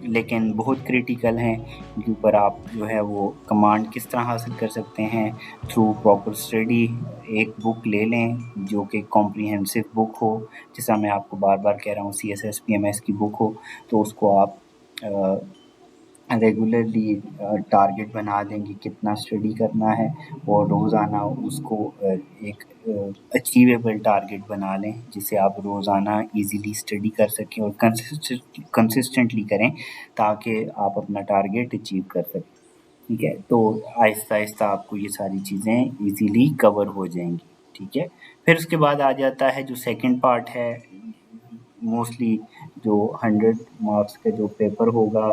لیکن بہت کریٹیکل ہیں، ان کے اوپر آپ جو ہے وہ کمانڈ کس طرح حاصل کر سکتے ہیں تھرو پراپر اسٹڈی. ایک بک لے لیں جو کہ کمپریہنسو بک ہو، جیسا میں آپ کو بار بار کہہ رہا ہوں CSS PMS کی بک ہو، تو اس کو آپ ریگولرلی ٹارگٹ بنا دیں گے کتنا اسٹڈی کرنا ہے، اور روزانہ اس کو ایک اچیویبل ٹارگٹ بنا لیں جسے آپ روزانہ ایزیلی اسٹڈی کر سکیں اور کنسسٹنٹلی کریں تاکہ آپ اپنا ٹارگٹ اچیو کر سکیں. ٹھیک ہے، تو آہستہ آہستہ آپ کو یہ ساری چیزیں ایزیلی کور ہو جائیں گی. ٹھیک ہے، پھر اس کے بعد آ جاتا ہے جو سیکنڈ پارٹ ہے. موسٹلی جو 100 مارکس کا جو پیپر ہوگا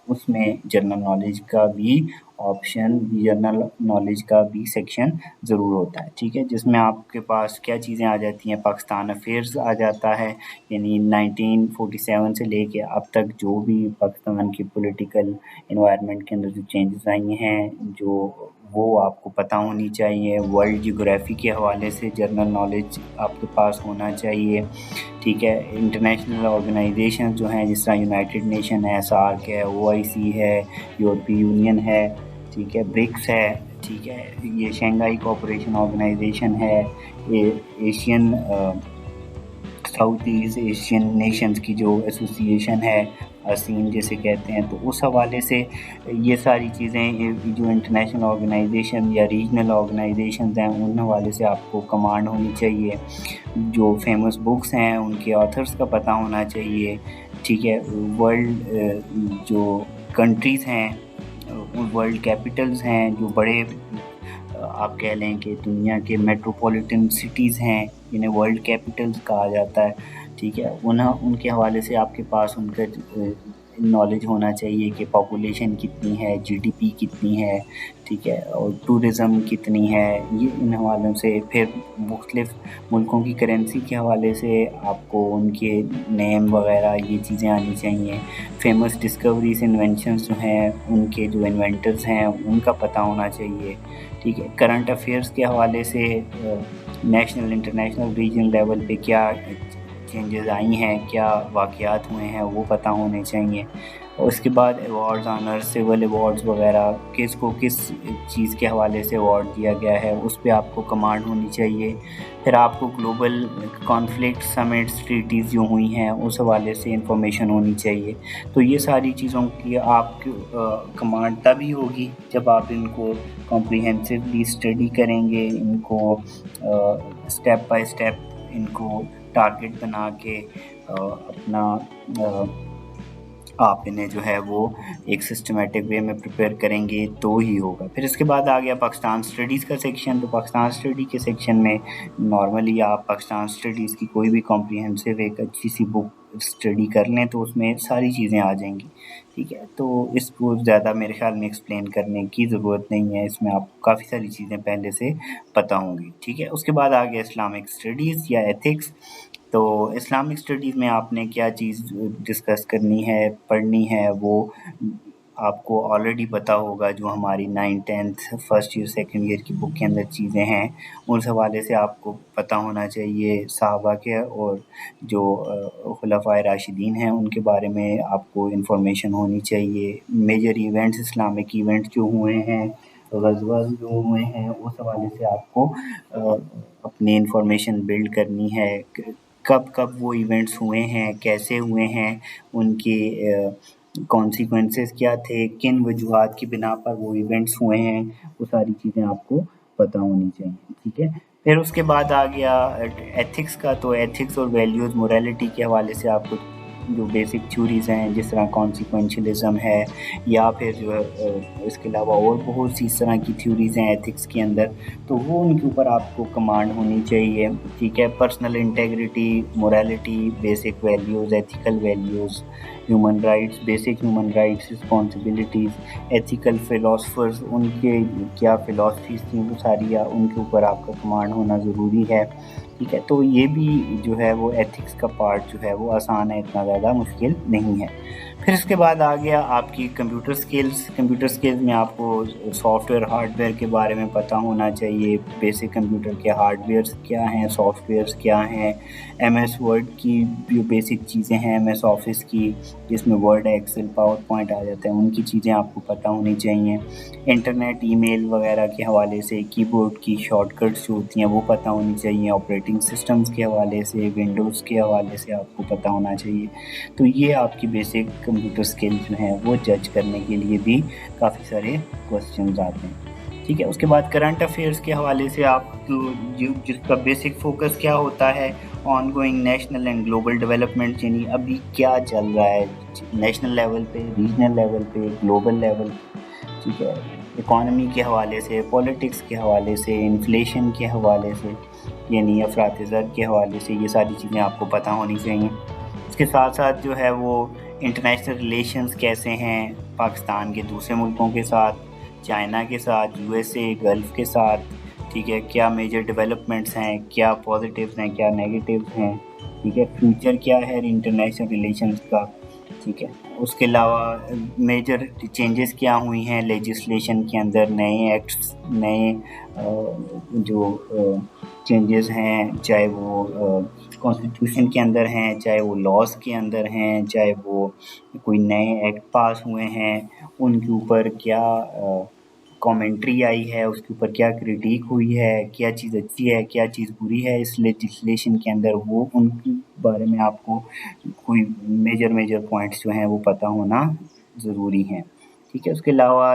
اس میں جنرل نالج کا بھی آپشن، جنرل نالج کا بھی سیکشن ضرور ہوتا ہے. ٹھیک ہے، جس میں آپ کے پاس کیا چیزیں آ جاتی ہیں، پاکستان افیئرز آ جاتا ہے، یعنی 1947 سے لے کے اب تک جو بھی پاکستان کی پولیٹیکل انوائرمنٹ کے اندر جو چینجز آئی ہیں جو وہ آپ کو پتہ ہونی چاہیے. ورلڈ جیوگرافی کے حوالے سے جنرل نالج آپ کے پاس ہونا چاہیے. ٹھیک ہے، انٹرنیشنل آرگنائزیشن جو ہیں جس طرح یونائٹڈ نیشن ہے، سارک ہے، OIC ہے، یورپی یونین ہے، ٹھیک ہے، برکس ہے، ٹھیک ہے، یہ شنگھائی کوآپریشن آرگنائزیشن ہے، Asian south East Asian nations کی جو ایسوسیشن ہے، ASEAN جیسے کہتے ہیں، تو اس حوالے سے یہ ساری چیزیں جو انٹرنیشنل آرگنائزیشن یا ریجنل آرگنائزیشنز ہیں ان حوالے سے آپ کو کمانڈ ہونی چاہیے. جو فیمس بکس ہیں ان کے آتھرز کا پتہ ہونا چاہیے. ٹھیک ہے، ورلڈ جو کنٹریز ہیں، ورلڈ کیپٹلز ہیں، جو بڑے آپ کہہ لیں کہ دنیا کے میٹروپولیٹن سٹیز ہیں جنہیں ورلڈ کیپٹلز کہا جاتا ہے. ٹھیک ہے، ان کے حوالے سے آپ کے پاس ان کا نالج ہونا چاہیے کہ پاپولیشن کتنی ہے، GDP کتنی ہے، ٹھیک ہے، اور ٹورزم کتنی ہے، یہ ان حوالوں سے. پھر مختلف ملکوں کی کرنسی کے حوالے سے آپ کو ان کے نیم وغیرہ یہ چیزیں آنی چاہیے. فیمس ڈسکوریز انوینشنز جو ہیں ان کے جو انوینٹرز ہیں ان کا پتہ ہونا چاہیے. ٹھیک ہے، کرنٹ افیئرس کے حوالے سے نیشنل انٹرنیشنل ریجن لیول پہ کیا چینجز آئی ہیں، کیا واقعات ہوئے ہیں وہ پتہ ہونے چاہیے. اور اس کے بعد ایوارڈز، آنرز، سول ایوارڈز وغیرہ کس کو کس چیز کے حوالے سے ایوارڈ دیا گیا ہے اس پہ آپ کو کمانڈ ہونی چاہیے. پھر آپ کو گلوبل کانفلکٹ سمٹس، ٹریٹیز جو ہوئی ہیں اس حوالے سے انفارمیشن ہونی چاہیے. تو یہ ساری چیزوں کی آپ کی کمانڈ تبھی ہوگی جب آپ ان کو کمپریہنسولی اسٹڈی کریں گے، ان کو اسٹیپ بائی اسٹیپ ان کو ٹارگٹ بنا کے اپنا آپ انہیں جو ہے وہ ایک سسٹمیٹک وے میں پریپیئر کریں گے تو ہی ہوگا. پھر اس کے بعد آ گیا پاکستان اسٹڈیز کا سیکشن. تو پاکستان اسٹڈی کے سیکشن میں نارملی آپ پاکستان اسٹڈیز کی کوئی بھی کمپریہنسو ایک اچھی سی بک اسٹڈی کر لیں تو اس میں ساری چیزیں آ جائیں گی. ٹھیک ہے، تو اس کو زیادہ میرے خیال میں ایکسپلین کرنے کی ضرورت نہیں ہے، اس میں آپ کو کافی ساری چیزیں پہلے سے پتہ ہوں گی. ٹھیک ہے، اس کے بعد آ گیا اسلامک اسٹڈیز یا ایتھکس. تو اسلامک اسٹڈیز میں آپ نے کیا چیز ڈسکس کرنی ہے، پڑھنی ہے، وہ آپ کو آلریڈی پتہ ہوگا. جو ہماری 9th 10th first year second year کی بک کے اندر چیزیں ہیں اس حوالے سے آپ کو پتہ ہونا چاہیے. صحابہ کے اور جو خلفائے راشدین ہیں ان کے بارے میں آپ کو انفارمیشن ہونی چاہیے. میجر ایونٹس، اسلامک ایونٹس جو ہوئے ہیں، غزوہ جو ہوئے ہیں، اس حوالے سے آپ کو اپنی انفارمیشن بلڈ کرنی ہے. کب کب وہ ایونٹس ہوئے ہیں، کیسے ہوئے ہیں، ان کے کانسیکوینسز کیا تھے، کن وجوہات کی بنا پر وہ ایونٹس ہوئے ہیں، وہ ساری چیزیں آپ کو پتہ ہونی چاہیے. ٹھیک ہے، پھر اس کے بعد آ گیا ایتھکس کا. تو ایتھکس اور ویلیوز، موریلٹی کے حوالے سے آپ کو جو بیسک تھیوریز ہیں جس طرح کانسیکوینشلزم ہے یا پھر جو ہے اس کے علاوہ اور بہت سی اس طرح کی تھیوریز ہیں ایتھکس کے اندر، تو وہ ان کے اوپر آپ کو کمانڈ ہونی چاہیے. ٹھیک ہے، personal integrity, morality, basic values, ethical values, human rights, basic human rights, responsibilities, ethical philosophers ان کے کیا فلاسفیز تھیں وہ ساری ان کے اوپر آپ کا کمانڈ ہونا ضروری ہے. ٹھیک ہے، تو یہ بھی جو ہے وہ ایتھکس کا پارٹ جو ہے وہ آسان ہے، اتنا زیادہ مشکل نہیں ہے. پھر اس کے بعد آ گیا آپ کی کمپیوٹر سکلز میں آپ کو سافٹ ویئر ہارڈ ویئر کے بارے میں پتہ ہونا چاہیے، بیسک کمپیوٹر کے ہارڈ ویئرس کیا ہیں، سافٹ ویئرس کیا ہیں، ایم ایس ورڈ کی جو بیسک چیزیں ہیں، ایم ایس آفس کی جس میں ورڈ ایکسل پاور پوائنٹ آ جاتا ہے، ان کی چیزیں آپ کو پتہ ہونی چاہیے، انٹرنیٹ ای میل وغیرہ کے حوالے سے کی بورڈ کی شارٹ کٹس جو ہوتی ہیں وہ پتہ ہونی چاہیے، آپریٹنگ سسٹمز کے حوالے سے، ونڈوز کے حوالے سے آپ کو پتہ ہونا چاہیے۔ تو یہ آپ کی بیسک کمپیوٹر سکل جو ہیں وہ جج کرنے کے لیے بھی کافی سارے کوسچنز آتے ہیں، ٹھیک ہے۔ اس کے بعد کرنٹ افیئرس کے حوالے سے آپ جس کا بیسک فوکس کیا ہوتا ہے، on going national and global development, یعنی ابھی کیا چل رہا ہے نیشنل لیول پہ، ریجنل لیول پہ، گلوبل لیول پہ، ٹھیک ہے، اکانومی کے حوالے سے، پولیٹکس کے حوالے سے، انفلیشن کے حوالے سے، یعنی افراط زر کے حوالے سے، یہ ساری چیزیں آپ کو پتہ ہونی چاہیے۔ اس کے ساتھ ساتھ جو ہے وہ انٹرنیشنل ریلیشنز کیسے ہیں پاکستان کے دوسرے ملکوں کے ساتھ، چائنا کے ساتھ، یو ایس اے، گلف کے ساتھ، ٹھیک ہے، کیا میجر ڈیولپمنٹس ہیں، کیا پازیٹیوز ہیں، کیا نیگیٹیوز ہیں، ٹھیک ہے، فیوچر کیا ہے انٹرنیشنل ریلیشنز کا، ٹھیک ہے۔ اس کے علاوہ میجر چینجز کیا ہوئی ہیں لیجسلیشن کے اندر، نئے ایکٹس، نئے جو چینجز ہیں، چاہے وہ کانسٹیٹیوشن کے اندر ہیں، چاہے وہ لاز کے اندر ہیں، چاہے وہ کوئی نئے ایکٹ پاس ہوئے ہیں، ان کے اوپر کیا کامنٹری آئی ہے، اس کے اوپر کیا کریٹیک ہوئی ہے، کیا چیز اچھی ہے، کیا چیز بری ہے اس لیجسلیشن کے اندر، وہ ان کے بارے میں آپ کو کوئی میجر پوائنٹس جو ہیں وہ پتہ ہونا ضروری ہیں، ٹھیک ہے۔ اس کے علاوہ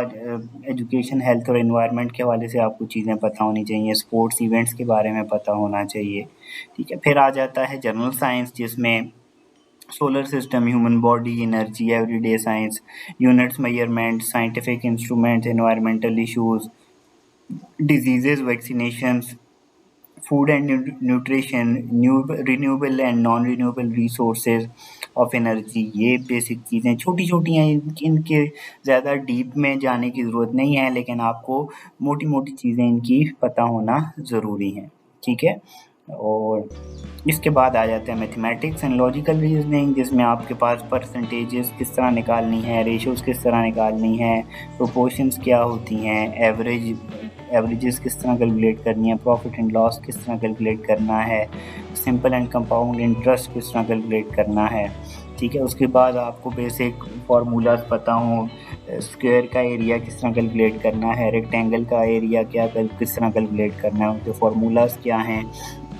ایجوکیشن، ہیلتھ اور انوائرمنٹ کے حوالے سے آپ کو چیزیں پتہ ہونی چاہیے، اسپورٹس ایونٹس کے بارے میں پتہ ہونا چاہیے، ٹھیک ہے۔ پھر آ جاتا ہے جنرل سائنس، جس میں solar system, human body, energy, every day science, units, measurement, scientific instrument, environmental issues, diseases, vaccinations, food and nutrition, renewable and non renewable resources of energy, یہ بیسک چیزیں چھوٹی چھوٹی ہیں، ان کے زیادہ ڈیپ میں جانے کی ضرورت نہیں ہے، لیکن آپ کو موٹی موٹی چیزیں ان کی پتہ ہونا ضروری ہیں، ٹھیک ہے۔ اور اس کے بعد آ جاتے ہیں میتھمیٹکس اینڈ لاجیکل ریزننگ، جس میں آپ کے پاس پرسنٹیجز کس طرح نکالنی ہے، ریشوز کس طرح نکالنی ہے، پروپورشنز کیا ہوتی ہیں، ایوریجز کس طرح کیلکولیٹ کرنی ہے، پروفٹ اینڈ لاس کس طرح کیلکولیٹ کرنا ہے، سمپل اینڈ کمپاؤنڈ انٹرسٹ کس طرح کیلکولیٹ کرنا ہے، ٹھیک ہے۔ اس کے بعد آپ کو بیسک فارمولاز پتہ ہوں، اسکوائر کا ایریا کس طرح کیلکولیٹ کرنا ہے، ریکٹینگل کا ایریا کس طرح کیلکولیٹ کرنا ہے، ان کے فارمولاز کیا ہیں،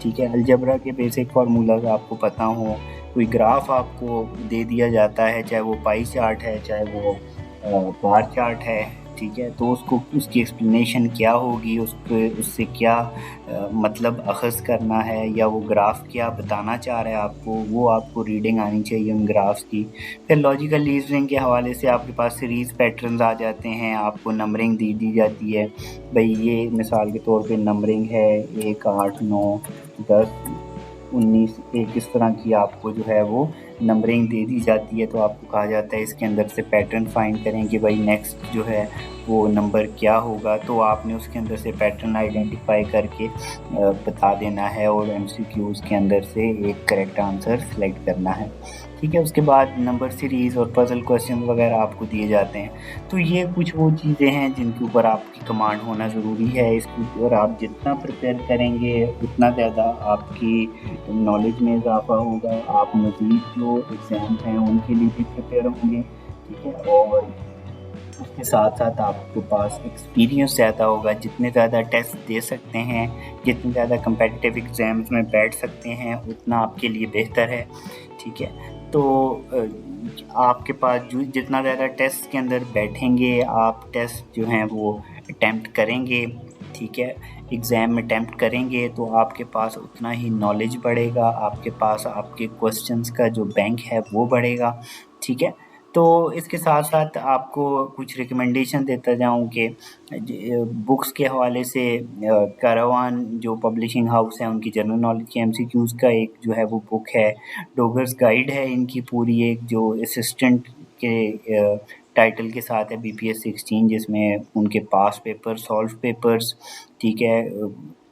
ٹھیک ہے۔ الجبرا کے بیسک فارمولاز آپ کو پتہ ہوں، کوئی گراف آپ کو دے دیا جاتا ہے، چاہے وہ پائی چارٹ ہے، چاہے وہ بار چارٹ ہے، ٹھیک ہے، تو اس کی ایکسپلینیشن کیا ہوگی، اس سے کیا مطلب اخذ کرنا ہے، یا وہ گراف کیا بتانا چاہ رہا ہے آپ کو، وہ آپ کو ریڈنگ آنی چاہیے ان گرافس کی۔ پھر لاجیکل ریزننگ کے حوالے سے آپ کے پاس سیریز پیٹرنز آ جاتے ہیں، آپ کو نمبرنگ دی جاتی ہے، بھئی یہ مثال کے طور پہ نمبرنگ ہے 1 8 9 10 19، ایک اس طرح کی آپ کو جو ہے وہ نمبرنگ دے دی جاتی ہے، تو آپ کو کہا جاتا ہے اس کے اندر سے پیٹرن فائنڈ کریں کہ بھائی نیکسٹ جو ہے وہ نمبر کیا ہوگا، تو آپ نے اس کے اندر سے پیٹرن آئیڈینٹیفائی کر کے بتا دینا ہے، اور ایم سی کیوز کے اندر سے ایک کریکٹ آنسر سلیکٹ کرنا ہے، ٹھیک ہے۔ اس کے بعد نمبر سیریز اور پزل کویسچن وغیرہ آپ کو دیے جاتے ہیں، تو یہ کچھ وہ چیزیں ہیں جن کے اوپر آپ کی کمانڈ ہونا ضروری ہے، اس کے اوپر آپ جتنا پریپیئر کریں گے اتنا زیادہ آپ کی نالج میں اضافہ ہوگا، آپ مزید جو ایگزامس ہیں ان کے لیے بھی پریپیئر ہوں گے، ٹھیک ہے۔ اور اس کے ساتھ ساتھ آپ کے پاس ایکسپیرینس زیادہ ہوگا، جتنے زیادہ ٹیسٹ دے سکتے ہیں، جتنے زیادہ کمپیٹیٹیو ایگزامس میں بیٹھ سکتے ہیں، اتنا آپ کے لیے بہتر ہے، ٹھیک ہے۔ تو آپ کے پاس جتنا زیادہ ٹیسٹ کے اندر بیٹھیں گے، آپ ٹیسٹ جو ہیں وہ اٹیمپٹ کریں گے، ٹھیک ہے، ایگزام میں اٹیمپٹ کریں گے، تو آپ کے پاس اتنا ہی نالج بڑھے گا، آپ کے پاس آپ کے کوسچنز کا جو بینک ہے وہ بڑھے گا، ٹھیک ہے۔ تو اس کے ساتھ ساتھ آپ کو کچھ ریکمنڈیشن دیتا جاؤں کہ بکس کے حوالے سے کاروان جو پبلشنگ ہاؤس ہے، ان کی جنرل نالج کے ایم سی کیوز کا ایک جو ہے وہ بک ہے، ڈوگرز گائیڈ ہے ان کی پوری، ایک جو اسسٹنٹ کے ٹائٹل کے ساتھ ہے، BPS 16، جس میں ان کے پاس پیپر، سالو پیپرز، ٹھیک ہے،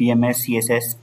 PMS CSS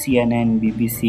CNN, BBC,